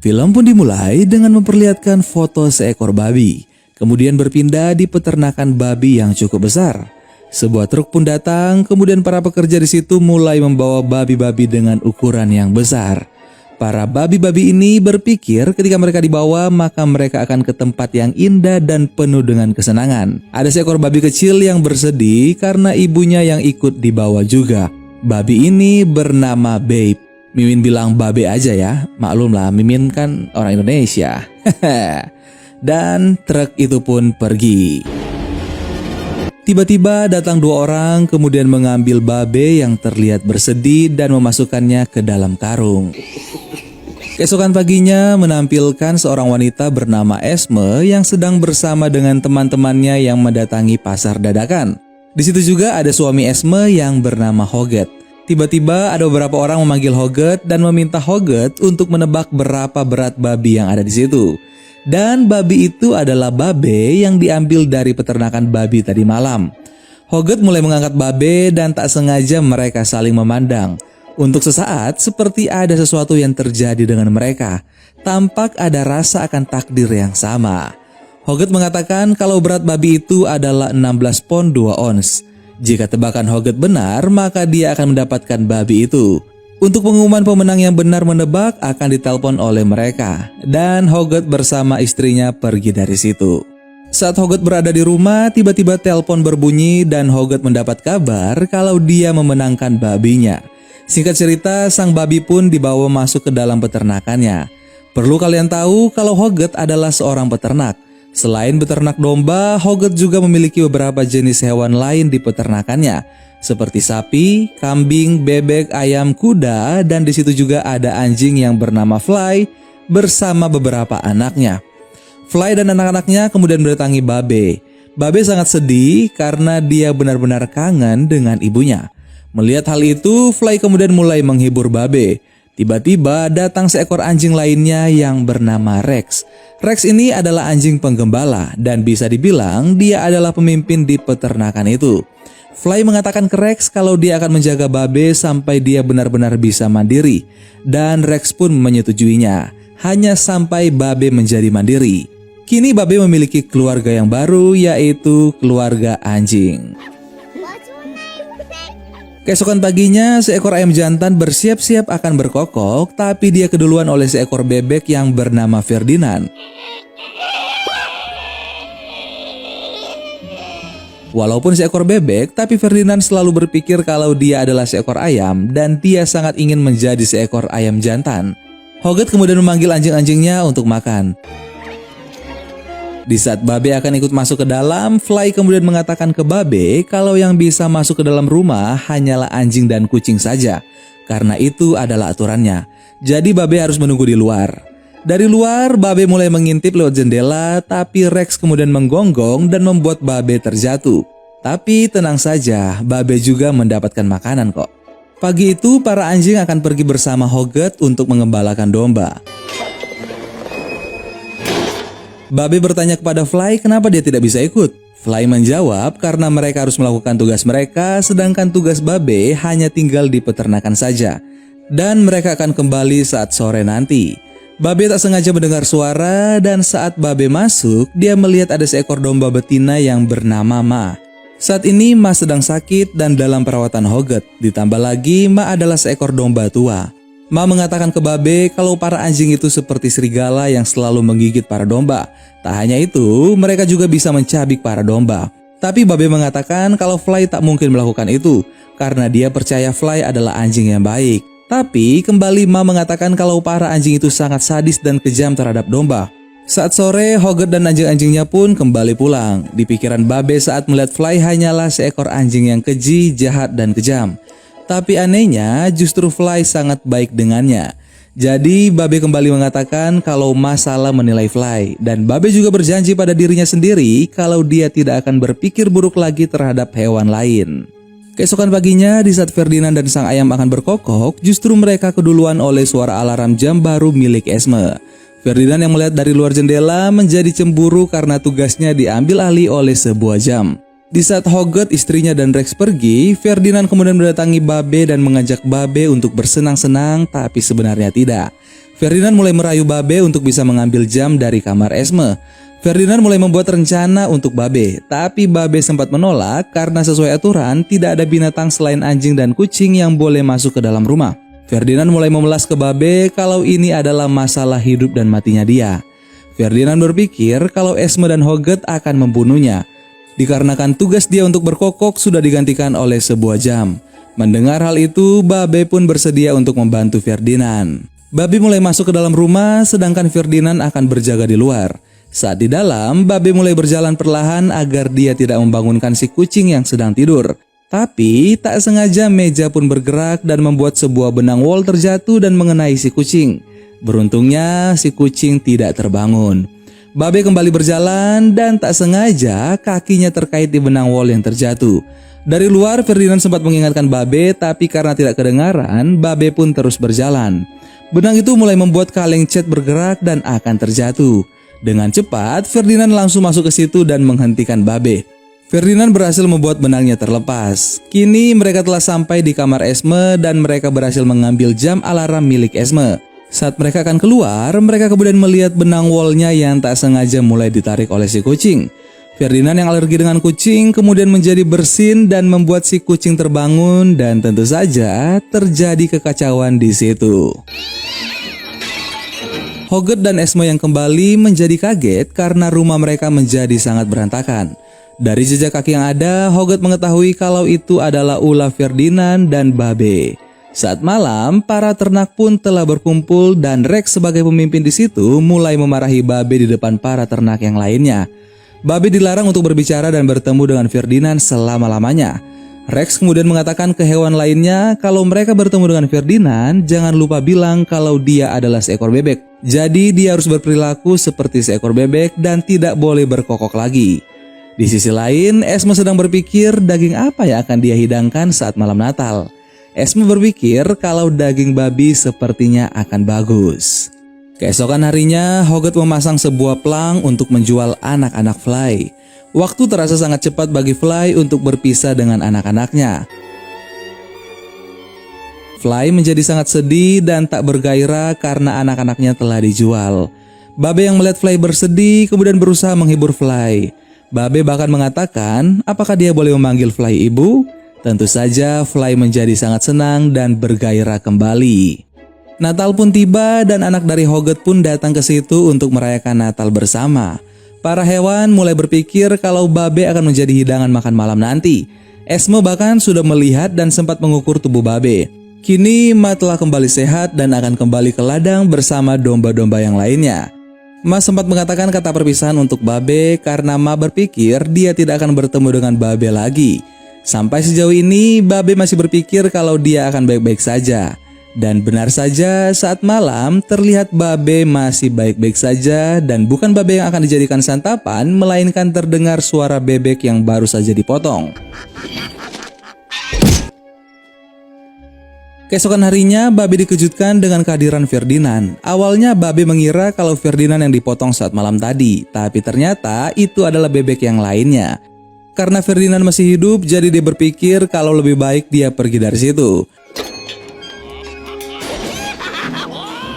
Film pun dimulai dengan memperlihatkan foto seekor babi, kemudian berpindah di peternakan babi yang cukup besar. Sebuah truk pun datang, kemudian para pekerja di situ mulai membawa babi-babi dengan ukuran yang besar. Para babi-babi ini berpikir ketika mereka dibawa maka mereka akan ke tempat yang indah dan penuh dengan kesenangan. Ada seekor babi kecil yang bersedih karena ibunya yang ikut dibawa juga. Babi ini bernama Babe. Mimin bilang Babe aja ya, maklum lah Mimin kan orang Indonesia. Dan truk itu pun pergi. Tiba-tiba datang dua orang kemudian mengambil Babe yang terlihat bersedih dan memasukkannya ke dalam karung. Keesokan paginya menampilkan seorang wanita bernama Esme yang sedang bersama dengan teman-temannya yang mendatangi pasar dadakan. Di situ juga ada suami Esme yang bernama Hoget. Tiba-tiba ada beberapa orang memanggil Hoget dan meminta Hoget untuk menebak berapa berat babi yang ada di situ. Dan babi itu adalah Babe yang diambil dari peternakan babi tadi malam. Hoget mulai mengangkat Babe dan tak sengaja mereka saling memandang. Untuk sesaat seperti ada sesuatu yang terjadi dengan mereka. Tampak ada rasa akan takdir yang sama. Hoget mengatakan kalau berat babi itu adalah 16 pon 2 ons. Jika tebakan Hoget benar maka dia akan mendapatkan babi itu. Untuk pengumuman pemenang yang benar menebak akan ditelepon oleh mereka. Dan Hoget bersama istrinya pergi dari situ. Saat Hoget berada di rumah tiba-tiba telepon berbunyi dan Hoget mendapat kabar kalau dia memenangkan babinya. Singkat cerita, sang babi pun dibawa masuk ke dalam peternakannya. Perlu kalian tahu kalau Hoget adalah seorang peternak. Selain beternak domba, Hoget juga memiliki beberapa jenis hewan lain di peternakannya, seperti sapi, kambing, bebek, ayam, kuda, dan di situ juga ada anjing yang bernama Fly bersama beberapa anaknya. Fly dan anak-anaknya kemudian mendatangi Babe. Babe sangat sedih karena dia benar-benar kangen dengan ibunya. Melihat hal itu, Fly kemudian mulai menghibur Babe. Tiba-tiba datang seekor anjing lainnya yang bernama Rex. Rex ini adalah anjing penggembala dan bisa dibilang dia adalah pemimpin di peternakan itu. Fly mengatakan ke Rex kalau dia akan menjaga Babe sampai dia benar-benar bisa mandiri. Dan Rex pun menyetujuinya, hanya sampai Babe menjadi mandiri. Kini Babe memiliki keluarga yang baru yaitu keluarga anjing. Keesokan paginya, seekor ayam jantan bersiap-siap akan berkokok, tapi dia keduluan oleh seekor bebek yang bernama Ferdinand. Walaupun seekor bebek, tapi Ferdinand selalu berpikir kalau dia adalah seekor ayam dan dia sangat ingin menjadi seekor ayam jantan. Hoget kemudian memanggil anjing-anjingnya untuk makan. Di saat Babe akan ikut masuk ke dalam, Fly kemudian mengatakan ke Babe kalau yang bisa masuk ke dalam rumah hanyalah anjing dan kucing saja. Karena itu adalah aturannya. Jadi Babe harus menunggu di luar. Dari luar, Babe mulai mengintip lewat jendela, tapi Rex kemudian menggonggong dan membuat Babe terjatuh. Tapi tenang saja, Babe juga mendapatkan makanan kok. Pagi itu, para anjing akan pergi bersama Hoget untuk mengembalakan domba. Babe bertanya kepada Fly kenapa dia tidak bisa ikut. Fly menjawab karena mereka harus melakukan tugas mereka, sedangkan tugas Babe hanya tinggal di peternakan saja. Dan mereka akan kembali saat sore nanti. Babe tak sengaja mendengar suara dan saat Babe masuk, dia melihat ada seekor domba betina yang bernama Ma. Saat ini Ma sedang sakit dan dalam perawatan Hoget. Ditambah lagi Ma adalah seekor domba tua. Ma mengatakan ke Babe kalau para anjing itu seperti serigala yang selalu menggigit para domba. Tak hanya itu, mereka juga bisa mencabik para domba. Tapi Babe mengatakan kalau Fly tak mungkin melakukan itu, karena dia percaya Fly adalah anjing yang baik. Tapi kembali Ma mengatakan kalau para anjing itu sangat sadis dan kejam terhadap domba. Saat sore, Hoget dan anjing-anjingnya pun kembali pulang. Di pikiran Babe saat melihat Fly hanyalah seekor anjing yang keji, jahat, dan kejam. Tapi anehnya justru Fly sangat baik dengannya. Jadi Babe kembali mengatakan kalau Ma salah menilai Fly. Dan Babe juga berjanji pada dirinya sendiri kalau dia tidak akan berpikir buruk lagi terhadap hewan lain. Keesokan paginya di saat Ferdinand dan sang ayam akan berkokok, justru mereka keduluan oleh suara alarm jam baru milik Esme. Ferdinand yang melihat dari luar jendela menjadi cemburu karena tugasnya diambil alih oleh sebuah jam. Di saat Hoget, istrinya dan Rex pergi, Ferdinand kemudian mendatangi Babe dan mengajak Babe untuk bersenang-senang, tapi sebenarnya tidak. Ferdinand mulai merayu Babe untuk bisa mengambil jam dari kamar Esme. Ferdinand mulai membuat rencana untuk Babe, tapi Babe sempat menolak karena sesuai aturan tidak ada binatang selain anjing dan kucing yang boleh masuk ke dalam rumah. Ferdinand mulai memelas ke Babe kalau ini adalah masalah hidup dan matinya dia. Ferdinand berpikir kalau Esme dan Hoget akan membunuhnya, dikarenakan tugas dia untuk berkokok sudah digantikan oleh sebuah jam. Mendengar hal itu, Babe pun bersedia untuk membantu Ferdinand. Babe mulai masuk ke dalam rumah, sedangkan Ferdinand akan berjaga di luar. Saat di dalam, Babe mulai berjalan perlahan agar dia tidak membangunkan si kucing yang sedang tidur. Tapi, tak sengaja meja pun bergerak dan membuat sebuah benang wol terjatuh dan mengenai si kucing. Beruntungnya, si kucing tidak terbangun. Babe kembali berjalan dan tak sengaja kakinya terkait di benang wol yang terjatuh. Dari luar, Ferdinand sempat mengingatkan Babe, tapi karena tidak kedengaran, Babe pun terus berjalan. Benang itu mulai membuat kaleng cat bergerak dan akan terjatuh. Dengan cepat, Ferdinand langsung masuk ke situ dan menghentikan Babe. Ferdinand berhasil membuat benangnya terlepas. Kini mereka telah sampai di kamar Esme dan mereka berhasil mengambil jam alarm milik Esme. Saat mereka akan keluar, mereka kemudian melihat benang wolnya yang tak sengaja mulai ditarik oleh si kucing. Ferdinand yang alergi dengan kucing kemudian menjadi bersin dan membuat si kucing terbangun dan tentu saja terjadi kekacauan di situ. Hoget dan Esme yang kembali menjadi kaget karena rumah mereka menjadi sangat berantakan. Dari jejak kaki yang ada, Hoget mengetahui kalau itu adalah ulah Ferdinand dan Babe. Saat malam, para ternak pun telah berkumpul dan Rex sebagai pemimpin di situ mulai memarahi Babe di depan para ternak yang lainnya. Babe dilarang untuk berbicara dan bertemu dengan Ferdinand selama-lamanya. Rex kemudian mengatakan ke hewan lainnya kalau mereka bertemu dengan Ferdinand, jangan lupa bilang kalau dia adalah seekor bebek. Jadi dia harus berperilaku seperti seekor bebek dan tidak boleh berkokok lagi. Di sisi lain, Esme sedang berpikir daging apa yang akan dia hidangkan saat malam Natal. Esme berpikir kalau daging babi sepertinya akan bagus. Keesokan harinya, Hoget memasang sebuah plang untuk menjual anak-anak Fly. Waktu terasa sangat cepat bagi Fly untuk berpisah dengan anak-anaknya. Fly menjadi sangat sedih dan tak bergairah karena anak-anaknya telah dijual. Babe yang melihat Fly bersedih kemudian berusaha menghibur Fly. Babe bahkan mengatakan, apakah dia boleh memanggil Fly ibu? Tentu saja Fly menjadi sangat senang dan bergairah kembali. Natal pun tiba dan anak dari Hoget pun datang ke situ untuk merayakan Natal bersama. Para hewan mulai berpikir kalau Babe akan menjadi hidangan makan malam nanti. Esme bahkan sudah melihat dan sempat mengukur tubuh Babe. Kini Ma telah kembali sehat dan akan kembali ke ladang bersama domba-domba yang lainnya. Ma sempat mengatakan kata perpisahan untuk Babe karena Ma berpikir dia tidak akan bertemu dengan Babe lagi. Sampai sejauh ini Babe masih berpikir kalau dia akan baik-baik saja. Dan benar saja saat malam terlihat Babe masih baik-baik saja dan bukan Babe yang akan dijadikan santapan melainkan terdengar suara bebek yang baru saja dipotong. Keesokan harinya Babe dikejutkan dengan kehadiran Ferdinand. Awalnya Babe mengira kalau Ferdinand yang dipotong saat malam tadi, tapi ternyata itu adalah bebek yang lainnya. Karena Ferdinand masih hidup, jadi dia berpikir kalau lebih baik dia pergi dari situ.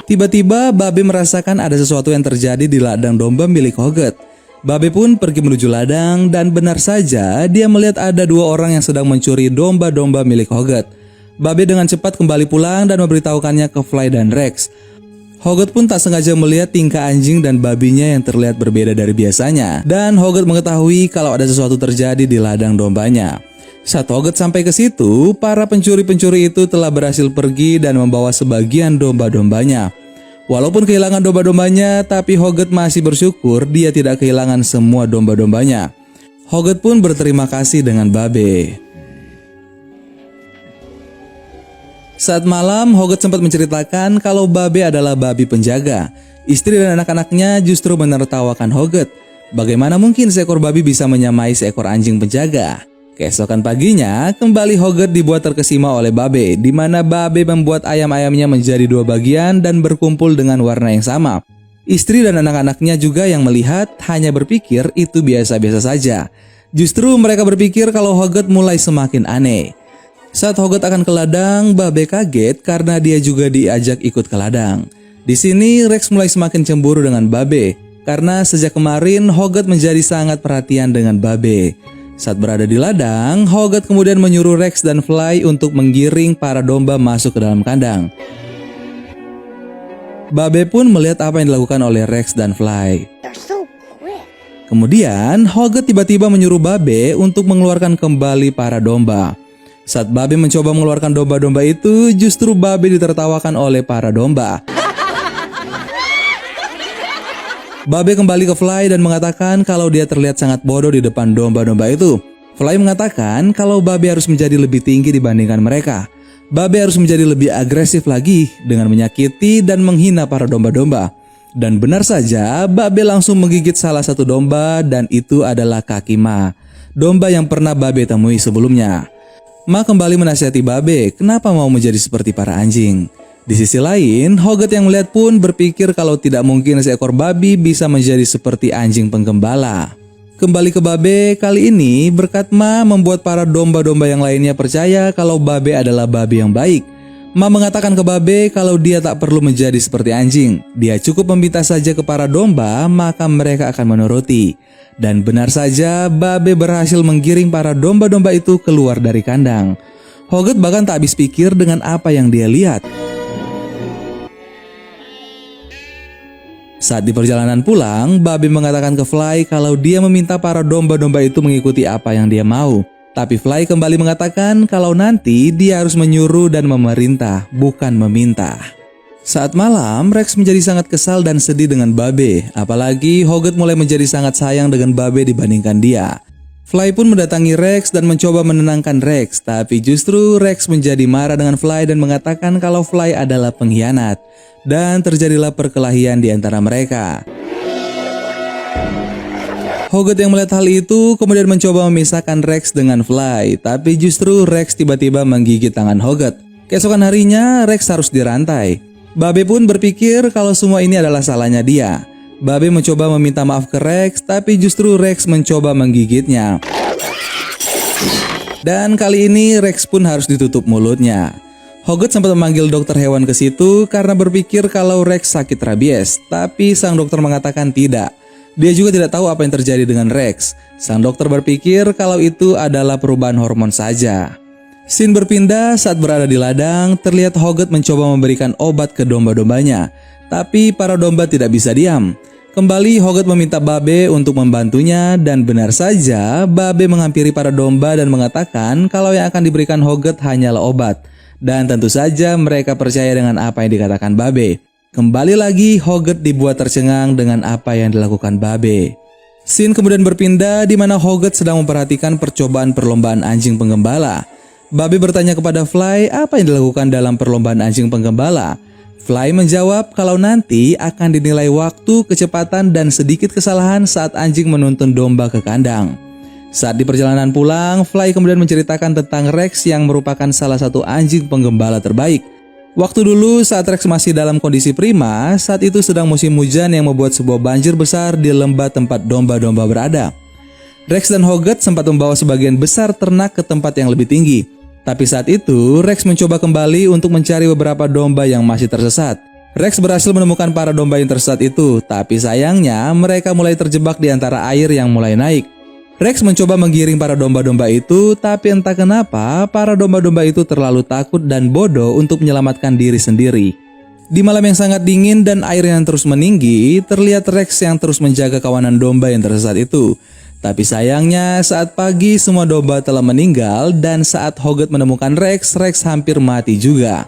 Tiba-tiba Babe merasakan ada sesuatu yang terjadi di ladang domba milik Hoget. Babe pun pergi menuju ladang dan benar saja dia melihat ada dua orang yang sedang mencuri domba-domba milik Hoget. Babe dengan cepat kembali pulang dan memberitahukannya ke Fly dan Rex. Hoget pun tak sengaja melihat tingkah anjing dan babinya yang terlihat berbeda dari biasanya. Dan Hoget mengetahui kalau ada sesuatu terjadi di ladang dombanya. Saat Hoget sampai ke situ, para pencuri-pencuri itu telah berhasil pergi dan membawa sebagian domba-dombanya. Walaupun kehilangan domba-dombanya, tapi Hoget masih bersyukur dia tidak kehilangan semua domba-dombanya. Hoget pun berterima kasih dengan Babe. Saat malam, Hoget sempat menceritakan kalau Babe adalah babi penjaga. Istri dan anak-anaknya justru menertawakan Hoget. Bagaimana mungkin seekor babi bisa menyamai seekor anjing penjaga? Keesokan paginya, kembali Hoget dibuat terkesima oleh Babe, di mana Babe membuat ayam-ayamnya menjadi dua bagian dan berkumpul dengan warna yang sama. Istri dan anak-anaknya juga yang melihat hanya berpikir itu biasa-biasa saja. Justru mereka berpikir kalau Hoget mulai semakin aneh. Saat Hoget akan ke ladang, Babe kaget karena dia juga diajak ikut ke ladang. Di sini Rex mulai semakin cemburu dengan Babe, karena sejak kemarin Hogot menjadi sangat perhatian dengan Babe. Saat berada di ladang, Hogot kemudian menyuruh Rex dan Fly untuk menggiring para domba masuk ke dalam kandang. Babe pun melihat apa yang dilakukan oleh Rex dan Fly. Kemudian Hogot tiba-tiba menyuruh Babe untuk mengeluarkan kembali para domba. Saat Babe mencoba mengeluarkan domba-domba itu, justru Babe ditertawakan oleh para domba. Babe kembali ke Fly dan mengatakan kalau dia terlihat sangat bodoh di depan domba-domba itu. Fly mengatakan kalau Babe harus menjadi lebih tinggi dibandingkan mereka. Babe harus menjadi lebih agresif lagi dengan menyakiti dan menghina para domba-domba. Dan benar saja, Babe langsung menggigit salah satu domba dan itu adalah kaki Ma, domba yang pernah Babe temui sebelumnya. Ma kembali menasihati Babe kenapa mau menjadi seperti para anjing. Di sisi lain, Hogot yang melihat pun berpikir kalau tidak mungkin seekor babi bisa menjadi seperti anjing penggembala. Kembali ke Babe, kali ini berkat Ma membuat para domba-domba yang lainnya percaya kalau Babe adalah babi yang baik. Ma mengatakan ke Babe kalau dia tak perlu menjadi seperti anjing. Dia cukup meminta saja ke para domba, maka mereka akan menuruti. Dan benar saja, Babe berhasil menggiring para domba-domba itu keluar dari kandang. Hogot bahkan tak habis pikir dengan apa yang dia lihat. Saat di perjalanan pulang, Babe mengatakan ke Fly kalau dia meminta para domba-domba itu mengikuti apa yang dia mau. Tapi Fly kembali mengatakan kalau nanti dia harus menyuruh dan memerintah, bukan meminta. Saat malam, Rex menjadi sangat kesal dan sedih dengan Babe. Apalagi Hogot mulai menjadi sangat sayang dengan Babe dibandingkan dia. Fly pun mendatangi Rex dan mencoba menenangkan Rex. Tapi justru Rex menjadi marah dengan Fly dan mengatakan kalau Fly adalah pengkhianat. Dan terjadilah perkelahian di antara mereka. Hogot yang melihat hal itu kemudian mencoba memisahkan Rex dengan Fly, tapi justru Rex tiba-tiba menggigit tangan Hogot. Keesokan harinya Rex harus dirantai. Babe pun berpikir kalau semua ini adalah salahnya dia. Babe mencoba meminta maaf ke Rex, tapi justru Rex mencoba menggigitnya. Dan kali ini Rex pun harus ditutup mulutnya. Hogot sempat memanggil dokter hewan ke situ karena berpikir kalau Rex sakit rabies, tapi sang dokter mengatakan tidak. Dia juga tidak tahu apa yang terjadi dengan Rex. Sang dokter berpikir kalau itu adalah perubahan hormon saja. Scene berpindah saat berada di ladang, terlihat Hogot mencoba memberikan obat ke domba-dombanya, tapi para domba tidak bisa diam. Kembali Hogot meminta Babe untuk membantunya dan benar saja Babe menghampiri para domba dan mengatakan kalau yang akan diberikan Hogot hanyalah obat. Dan tentu saja mereka percaya dengan apa yang dikatakan Babe. Kembali lagi Hogot dibuat tercengang dengan apa yang dilakukan Babe. Scene kemudian berpindah di mana Hogot sedang memperhatikan percobaan perlombaan anjing penggembala. Babe bertanya kepada Fly apa yang dilakukan dalam perlombaan anjing penggembala. Fly menjawab kalau nanti akan dinilai waktu, kecepatan, dan sedikit kesalahan saat anjing menuntun domba ke kandang. Saat di perjalanan pulang, Fly kemudian menceritakan tentang Rex yang merupakan salah satu anjing penggembala terbaik. Waktu dulu saat Rex masih dalam kondisi prima, saat itu sedang musim hujan yang membuat sebuah banjir besar di lembah tempat domba-domba berada. Rex dan Hogot sempat membawa sebagian besar ternak ke tempat yang lebih tinggi. Tapi saat itu, Rex mencoba kembali untuk mencari beberapa domba yang masih tersesat. Rex berhasil menemukan para domba yang tersesat itu, tapi sayangnya mereka mulai terjebak di antara air yang mulai naik. Rex mencoba menggiring para domba-domba itu, tapi entah kenapa para domba-domba itu terlalu takut dan bodoh untuk menyelamatkan diri sendiri. Di malam yang sangat dingin dan air yang terus meninggi, terlihat Rex yang terus menjaga kawanan domba yang tersesat itu. Tapi sayangnya saat pagi semua domba telah meninggal dan saat Hogot menemukan Rex, Rex hampir mati juga.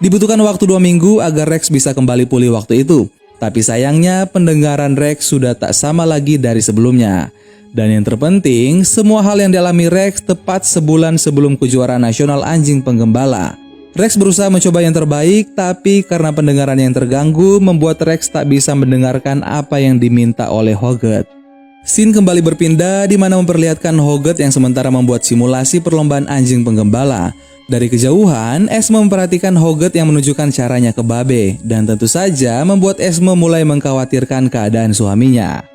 Dibutuhkan waktu 2 minggu agar Rex bisa kembali pulih waktu itu. Tapi sayangnya pendengaran Rex sudah tak sama lagi dari sebelumnya. Dan yang terpenting, semua hal yang dialami Rex tepat sebulan sebelum kejuaraan nasional anjing penggembala. Rex berusaha mencoba yang terbaik, tapi karena pendengaran yang terganggu membuat Rex tak bisa mendengarkan apa yang diminta oleh Hogot. Scene kembali berpindah di mana memperlihatkan Hogot yang sementara membuat simulasi perlombaan anjing penggembala. Dari kejauhan, Esme memperhatikan Hogot yang menunjukkan caranya ke Babe, dan tentu saja membuat Esme mulai mengkhawatirkan keadaan suaminya.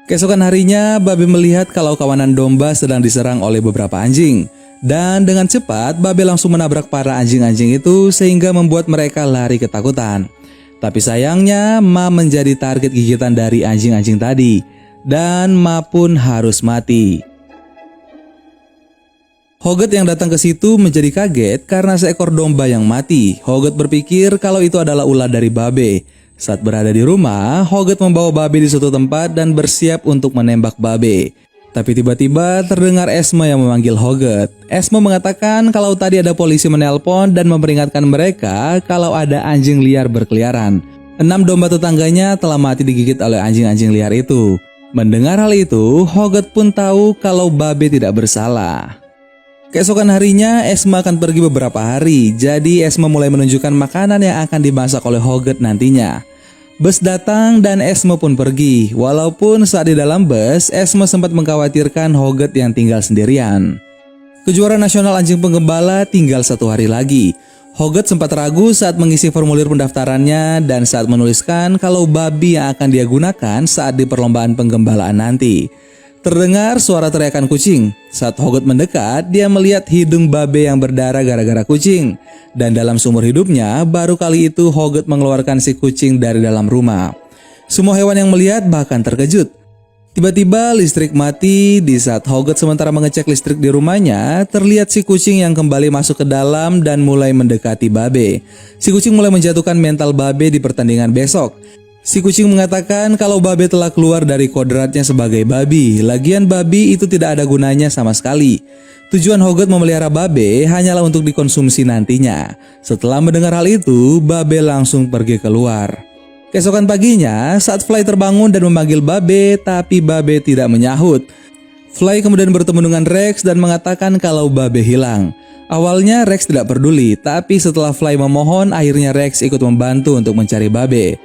Keesokan harinya, Babe melihat kalau kawanan domba sedang diserang oleh beberapa anjing. Dan dengan cepat, Babe langsung menabrak para anjing-anjing itu sehingga membuat mereka lari ketakutan. Tapi sayangnya Ma menjadi target gigitan dari anjing-anjing tadi, dan Ma pun harus mati. Hoget yang datang ke situ menjadi kaget karena seekor domba yang mati. Hoget berpikir kalau itu adalah ulah dari Babe. Saat berada di rumah, Hoget membawa Babe di suatu tempat dan bersiap untuk menembak Babe. Tapi tiba-tiba terdengar Esme yang memanggil Hoget. Esme mengatakan kalau tadi ada polisi menelpon dan memperingatkan mereka kalau ada anjing liar berkeliaran. 6 domba tetangganya telah mati digigit oleh anjing-anjing liar itu. Mendengar hal itu, Hoget pun tahu kalau Babe tidak bersalah. Keesokan harinya, Esme akan pergi beberapa hari, jadi Esme mulai menunjukkan makanan yang akan dimasak oleh Hoget nantinya. Bus datang dan Esme pun pergi, walaupun saat di dalam bus, Esme sempat mengkhawatirkan Hoget yang tinggal sendirian. Kejuaraan nasional anjing penggembala tinggal 1 hari lagi. Hoget sempat ragu saat mengisi formulir pendaftarannya dan saat menuliskan kalau babi yang akan dia gunakan saat di perlombaan penggembalaan nanti. Terdengar suara teriakan kucing. Saat Hoget mendekat, dia melihat hidung Babe yang berdarah gara-gara kucing. Dan dalam seumur hidupnya, baru kali itu Hoget mengeluarkan si kucing dari dalam rumah. Semua hewan yang melihat bahkan terkejut. Tiba-tiba listrik mati. Di saat Hoget sementara mengecek listrik di rumahnya, terlihat si kucing yang kembali masuk ke dalam dan mulai mendekati Babe. Si kucing mulai menjatuhkan mental Babe di pertandingan besok. Si kucing mengatakan kalau Babe telah keluar dari kodratnya sebagai babi. Lagian babi itu tidak ada gunanya sama sekali. Tujuan Hoget memelihara Babe hanyalah untuk dikonsumsi nantinya. Setelah mendengar hal itu, Babe langsung pergi keluar. Keesokan paginya, saat Fly terbangun dan memanggil Babe, tapi Babe tidak menyahut. Fly kemudian bertemu dengan Rex dan mengatakan kalau Babe hilang. Awalnya Rex tidak peduli, tapi setelah Fly memohon, akhirnya Rex ikut membantu untuk mencari Babe.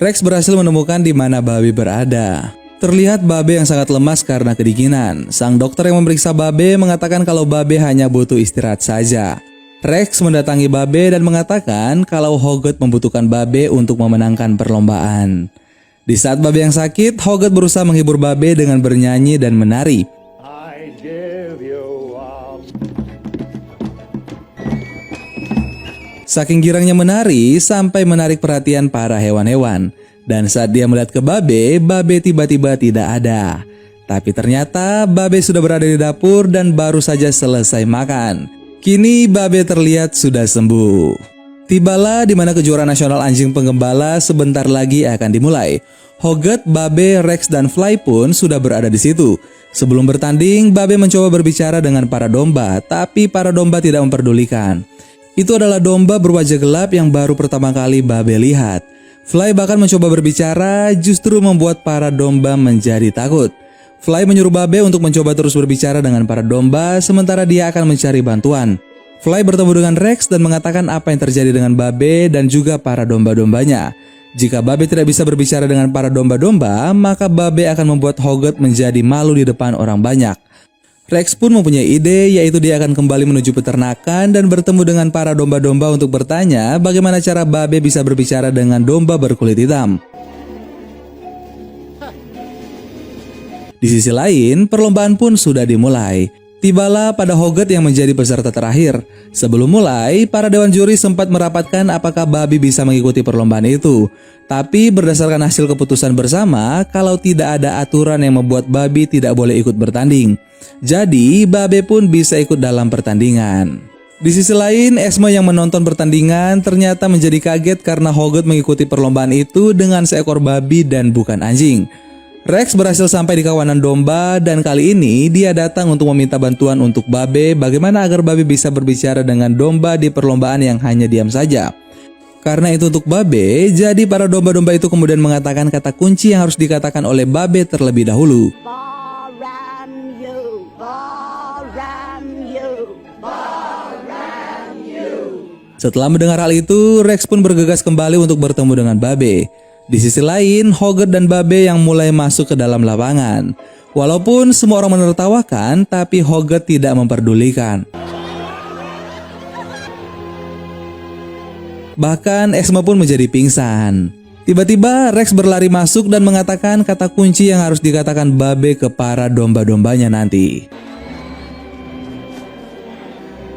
Rex berhasil menemukan di mana Babe berada. Terlihat Babe yang sangat lemas karena kedinginan. Sang dokter yang memeriksa Babe mengatakan kalau Babe hanya butuh istirahat saja. Rex mendatangi Babe dan mengatakan kalau Hoget membutuhkan Babe untuk memenangkan perlombaan. Di saat Babe yang sakit, Hoget berusaha menghibur Babe dengan bernyanyi dan menari. Saking girangnya menari sampai menarik perhatian para hewan-hewan. Dan saat dia melihat ke Babe, Babe tiba-tiba tidak ada. Tapi ternyata Babe sudah berada di dapur dan baru saja selesai makan. Kini Babe terlihat sudah sembuh. Tibalah di mana kejuaraan nasional anjing penggembala sebentar lagi akan dimulai. Hoget, Babe, Rex, dan Fly pun sudah berada di situ. Sebelum bertanding, Babe mencoba berbicara dengan para domba, tapi para domba tidak memperdulikan. Itu adalah domba berwajah gelap yang baru pertama kali Babe lihat. Fly bahkan mencoba berbicara, justru membuat para domba menjadi takut. Fly menyuruh Babe untuk mencoba terus berbicara dengan para domba, sementara dia akan mencari bantuan. Fly bertemu dengan Rex dan mengatakan apa yang terjadi dengan Babe dan juga para domba-dombanya. Jika Babe tidak bisa berbicara dengan para domba-domba, maka Babe akan membuat Hoget menjadi malu di depan orang banyak. Rex pun mempunyai ide, yaitu dia akan kembali menuju peternakan dan bertemu dengan para domba-domba untuk bertanya bagaimana cara Babe bisa berbicara dengan domba berkulit hitam. Di sisi lain, perlombaan pun sudah dimulai. Tibalah pada Hoget yang menjadi peserta terakhir. Sebelum mulai, para dewan juri sempat merapatkan apakah Babe bisa mengikuti perlombaan itu. Tapi berdasarkan hasil keputusan bersama, kalau tidak ada aturan yang membuat Babe tidak boleh ikut bertanding. Jadi, Babe pun bisa ikut dalam pertandingan. Di sisi lain, Esme yang menonton pertandingan ternyata menjadi kaget karena Hoget mengikuti perlombaan itu dengan seekor babi dan bukan anjing. Rex berhasil sampai di kawanan domba dan kali ini dia datang untuk meminta bantuan untuk Babe bagaimana agar Babe bisa berbicara dengan domba di perlombaan yang hanya diam saja. Karena itu untuk Babe, jadi para domba-domba itu kemudian mengatakan kata kunci yang harus dikatakan oleh Babe terlebih dahulu. Setelah mendengar hal itu, Rex pun bergegas kembali untuk bertemu dengan Babe. Di sisi lain, Hoget dan Babe yang mulai masuk ke dalam lapangan. Walaupun semua orang menertawakan, tapi Hoget tidak memperdulikan. Bahkan Esme pun menjadi pingsan. Tiba-tiba Rex berlari masuk dan mengatakan kata kunci yang harus dikatakan Babe ke para domba-dombanya nanti.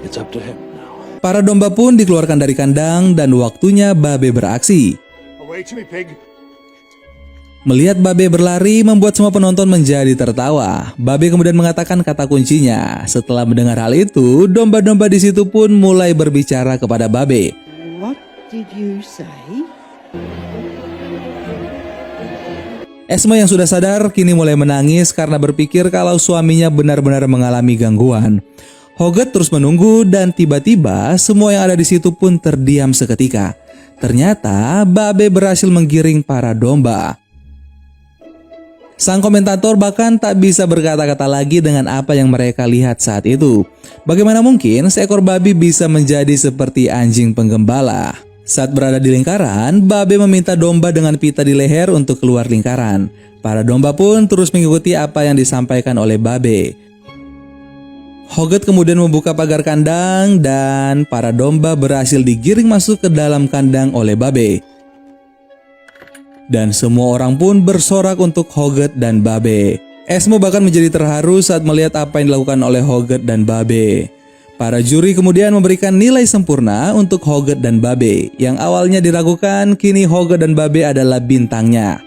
It's up to him now. Para domba pun dikeluarkan dari kandang dan waktunya Babe beraksi. Away to me, pig. Melihat Babe berlari membuat semua penonton menjadi tertawa. Babe kemudian mengatakan kata kuncinya. Setelah mendengar hal itu, domba-domba di situ pun mulai berbicara kepada Babe. What did you say? Esme yang sudah sadar kini mulai menangis karena berpikir kalau suaminya benar-benar mengalami gangguan. Hoggett terus menunggu dan tiba-tiba semua yang ada di situ pun terdiam seketika. Ternyata Babe berhasil menggiring para domba. Sang komentator bahkan tak bisa berkata-kata lagi dengan apa yang mereka lihat saat itu. Bagaimana mungkin seekor babi bisa menjadi seperti anjing penggembala? Saat berada di lingkaran, Babe meminta domba dengan pita di leher untuk keluar lingkaran. Para domba pun terus mengikuti apa yang disampaikan oleh Babe. Hoggett kemudian membuka pagar kandang dan para domba berhasil digiring masuk ke dalam kandang oleh Babe. Dan semua orang pun bersorak untuk Hoggett dan Babe. Esme bahkan menjadi terharu saat melihat apa yang dilakukan oleh Hoggett dan Babe. Para juri kemudian memberikan nilai sempurna untuk Hoggett dan Babe. Yang awalnya diragukan, kini Hoggett dan Babe adalah bintangnya.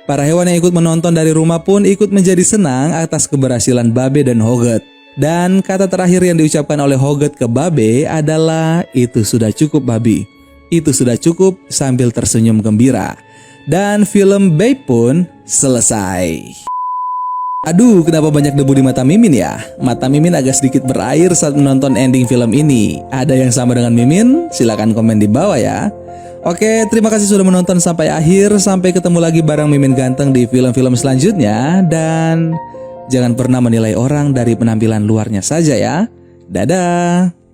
Para hewan yang ikut menonton dari rumah pun ikut menjadi senang atas keberhasilan Babe dan Hoggett. Dan kata terakhir yang diucapkan oleh Hoggett ke Babe adalah, "Itu sudah cukup, babi. Itu sudah cukup," sambil tersenyum gembira. Dan film Babe pun selesai. Aduh, kenapa banyak debu di mata Mimin ya? Mata Mimin agak sedikit berair saat menonton ending film ini. Ada yang sama dengan Mimin? Silahkan komen di bawah ya. Oke, terima kasih sudah menonton sampai akhir. Sampai ketemu lagi bareng Mimin Ganteng di film-film selanjutnya. Dan jangan pernah menilai orang dari penampilan luarnya saja ya. Dadah.